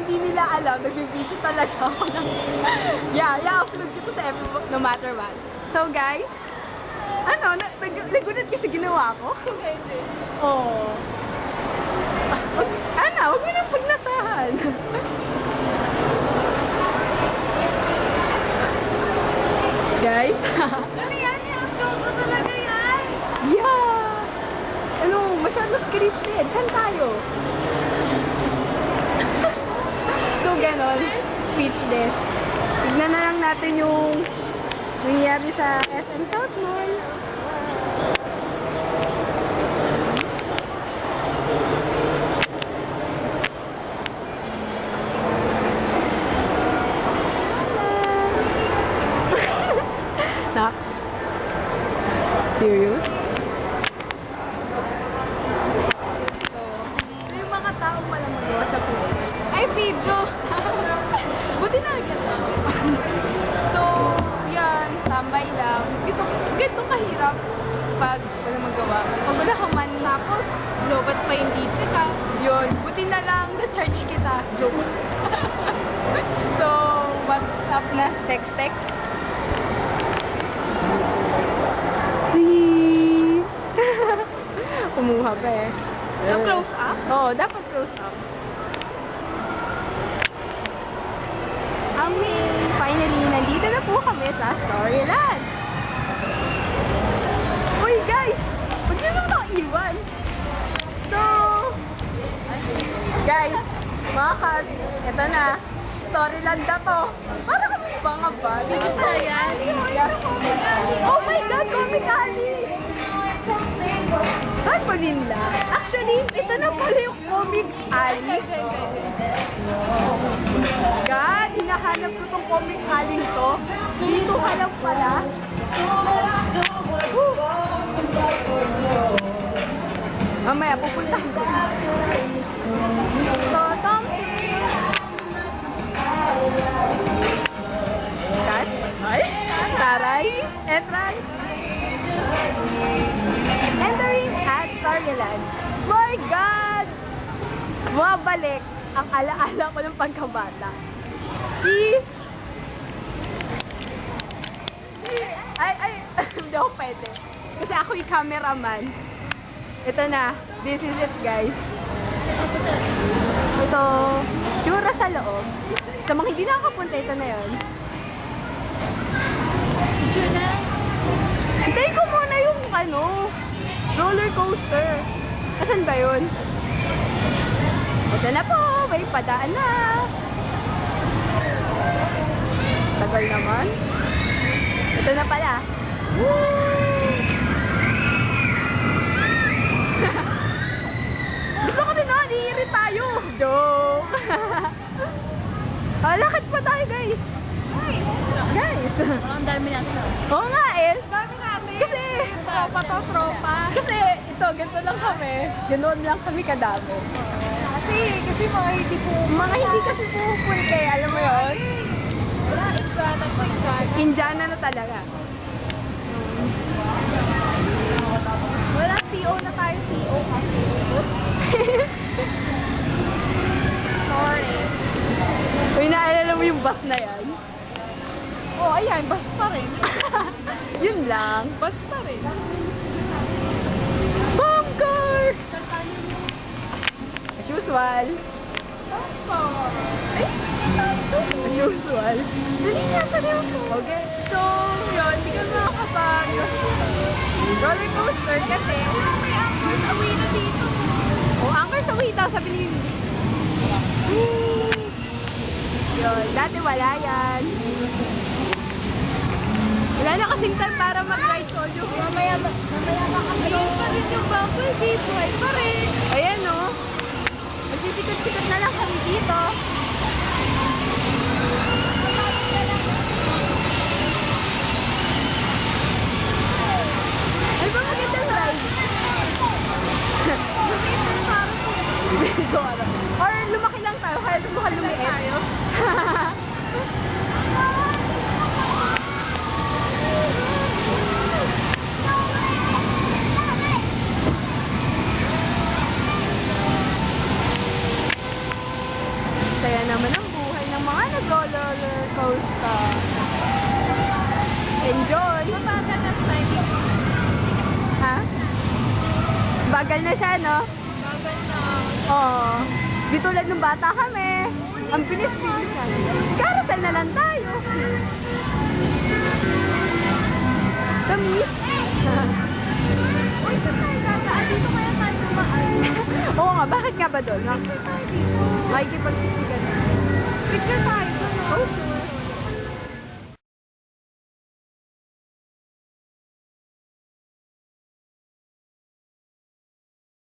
hindi nila alam, nag-video talaga ako ng... i-upload ko to sa everyone, no matter what. So guys, nagulat kasi ginawa ko. Oo. Huwag mo nang paglasahan. Guys, ano yan? I-upload ko talaga yan? Yeah! Masyadong scripted. Saan tayo? So, ganon. Speechless. Tignan na lang natin yung nangyari sa SM South Mall. Nak? Serious? So, yung mga taong walang magawa sa pool. Ay, video! Buti na agad ako. So, yan, tambay lang. Ganito kahirap pag walang magawa. Pag wala kang money, tapos, lobat pa yung DJ ka. Yun, buti na lang, na-charge kita. Joke. So, what's up na? Text-text? Kumuha pa eh. So, close up? Oo, dapat close up. Finally, nandito na po kami sa Storyland. Uy, guys! Huwag nyo nang nakaiwan. So, guys, mga kat, ito na. Storyland na to. Para kami banga ba? Dito na yan. Oh my God, Comic Alley! Saan po din lang? Actually, ito na pala yung Comic Alley. God, hinahanap ko tong Comic Alley to. Dito ka lang pala. Mamaya, pupunta ko. So, Tom. Kat? Ay? Taray? Entrance? Entering at Storyland. My God! Bumabalik ang alaala ko ng pagkabata. Hindi ako pwede. Kasi ako yung cameraman. Ito na. This is it, guys. Ito, tsura sa loob. Sa mga hindi nakakapunta, ito na yun. Tsura? Hintayin ko muna yung roller coaster. Asan ba yun? Ito na po, may padaan na. Tagal naman. Ito na pala. Woo! Gusto ko din iiri tayo. Joke. Lakad pa tayo, guys. Guys. Ang dami natin. Oo nga eh. Dami natin. Kasi, tropa. Kasi, ito, ganito lang kami. Ganoon lang kami kadami. Kasi mga hindi kasi pupunta eh. Alam mo yun? Indiana na talaga. Wala, CO na tayo. CO kasi. Sorry. Uy, naalala mo yung bus na yan? Oh, ayan, bus pa rin. Yun lang, bus pa rin. Bunker! As usual. As usual. Dali nga pa rin ako. Okay. So, yun, hindi ka makakapag roller coaster kasi may anchor sa way na dito. Oh, anchor sa way daw, sabi ni yun, dati wala yan. Wala na kasing time para mag-ride solo. Mamaya pa kami. Ayun pa rin yung bumper dito. Ay pa rin. Ayan o. Magtitikot-tikot na lang kami dito. Ay ba magandang ride? Or lumaki lang tayo. Kaya lumaki lumiit tayo. Kaya naman roller coaster. Enjoy! Mabagal ang timing. Ha? Bagal na siya, no? Bagal na. Oo. Di tulad nung bata kami. Ang bilis-bilis yan. Carousel na lang tayo. Tamis. Uy, saan tayo dadaan? Dito kaya tayo dumaan. Oo nga, bakit nga ba doon? Picture tayo dito. Ay, kipagsisigan. Picture tayo doon. Oh, sure.